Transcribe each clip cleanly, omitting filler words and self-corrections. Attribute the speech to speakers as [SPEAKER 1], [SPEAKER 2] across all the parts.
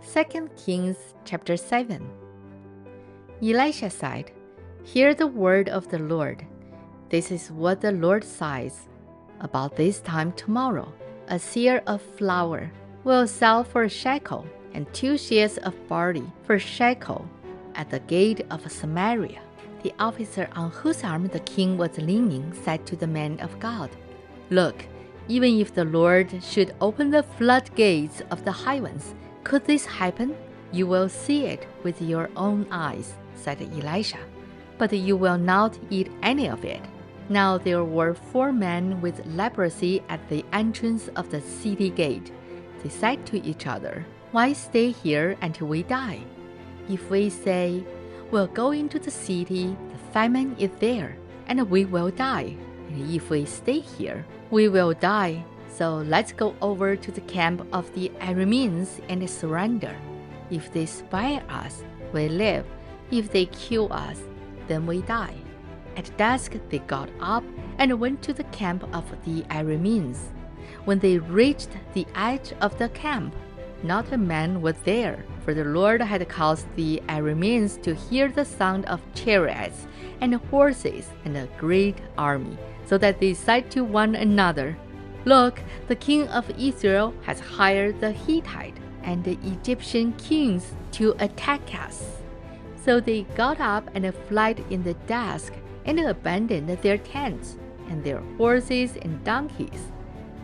[SPEAKER 1] 2 Kings chapter 7. Elisha said, "Hear the word of the Lord. This is what the Lord says. About this time tomorrow, a seer of flour will sell for a shekel, and 2 shears of barley for a shekel at the gate of Samaria." The officer on whose arm the king was leaning said to the man of God, "Look, even if the Lord should open the floodgates of the heavens, could this happen? You will see it with your own eyes," said Elisha, "but you will not eat any of it." Now there were 4 men with leprosy at the entrance of the city gate. They said to each other, "Why stay here until we die? If we say, 'We'll go into the city, the famine is there, and we will die,' and if we stay here, we will die. So let's go over to the camp of the Arameans and surrender. If they spare us, we live. If they kill us, then we die." At dusk they got up and went to the camp of the Arameans. When they reached the edge of the camp, not a man was there, for the Lord had caused the Arameans to hear the sound of chariots and horses and a great army, so that they said to one another, "Look, the king of Israel has hired the Hittite and the Egyptian kings to attack us." So they got up and fled in the dusk and abandoned their tents and their horses and donkeys.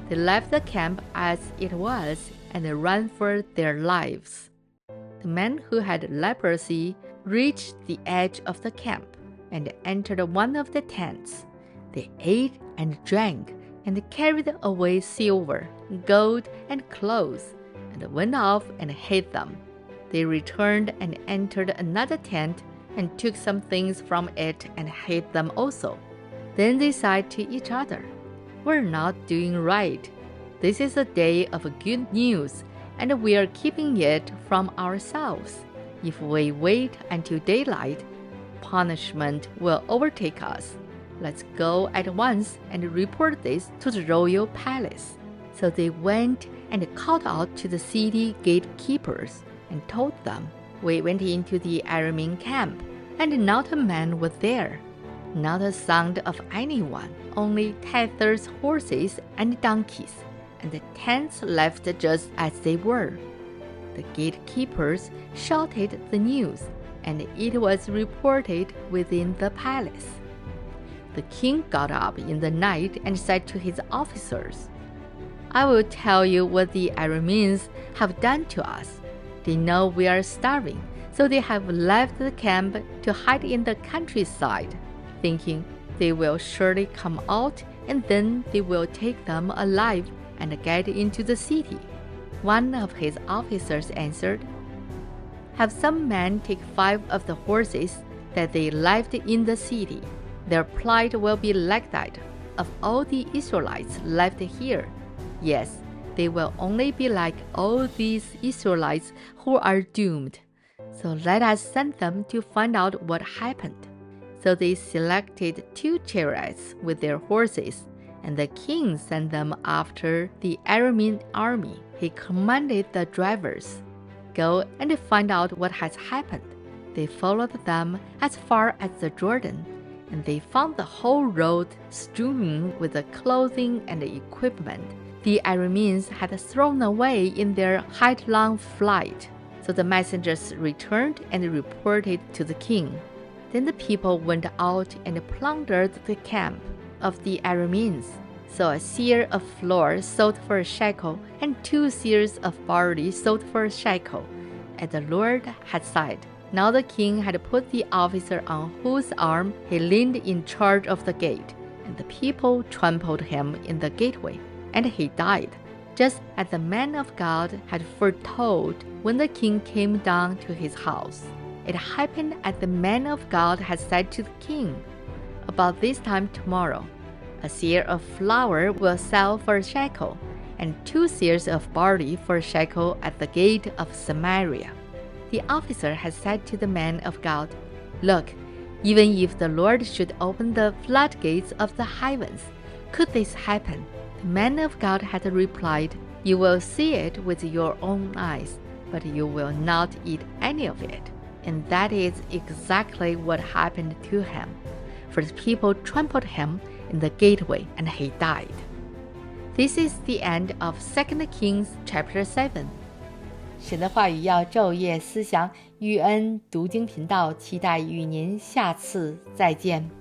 [SPEAKER 1] They left the camp as it was and ran for their lives. The man who had leprosy reached the edge of the camp and entered one of the tents. They ate and drank and carried away silver, gold, and clothes, and went off and hid them. They returned and entered another tent and took some things from it and hid them also. Then they said to each other, "We're not doing right. This is a day of good news, and we are keeping it from ourselves. If we wait until daylight, punishment will overtake us. Let's go at once and report this to the royal palace." So they went and called out to the city gatekeepers and told them, "We went into the Aramean camp, and not a man was there, not a sound of anyone, only tethered horses and donkeys, and the tents left just as they were." The gatekeepers shouted the news, and it was reported within the palace. The king got up in the night and said to his officers, "I will tell you what the Arameans have done to us. They know we are starving, so they have left the camp to hide in the countryside, thinking they will surely come out and then they will take them alive and get into the city." One of his officers answered, "Have some men take 5 of the horses that they left in the city. Their plight will be like that of all the Israelites left here. Yes, they will only be like all these Israelites who are doomed. So let us send them to find out what happened." So they selected 2 chariots with their horses, and the king sent them after the Aramean army. He commanded the drivers, "Go and find out what has happened." They followed them as far as the Jordan, and they found the whole road strewn with the clothing and the equipment the Arameans had thrown away in their headlong flight. So the messengers returned and reported to the king. Then the people went out and plundered the camp of the Arameans. So a seer of flour sold for a shekel, and 2 seers of barley sold for a shekel, as the Lord had said. Now the king had put the officer on whose arm he leaned in charge of the gate, and the people trampled him in the gateway, and he died, just as the man of God had foretold when the king came down to his house. It happened as the man of God had said to the king, "About this time tomorrow, a seer of flour will sell for a shekel, and 2 seers of barley for a shekel at the gate of Samaria." The officer had said to the man of God, "Look, even if the Lord should open the floodgates of the heavens, could this happen?" The man of God had replied, "You will see it with your own eyes, but you will not eat any of it. And that is exactly what happened to him. For the people trampled him in the gateway, and he died. This is the end of 2 Kings chapter 7. 神的话语要昼夜思想，玉恩读经频道期待与您下次再见。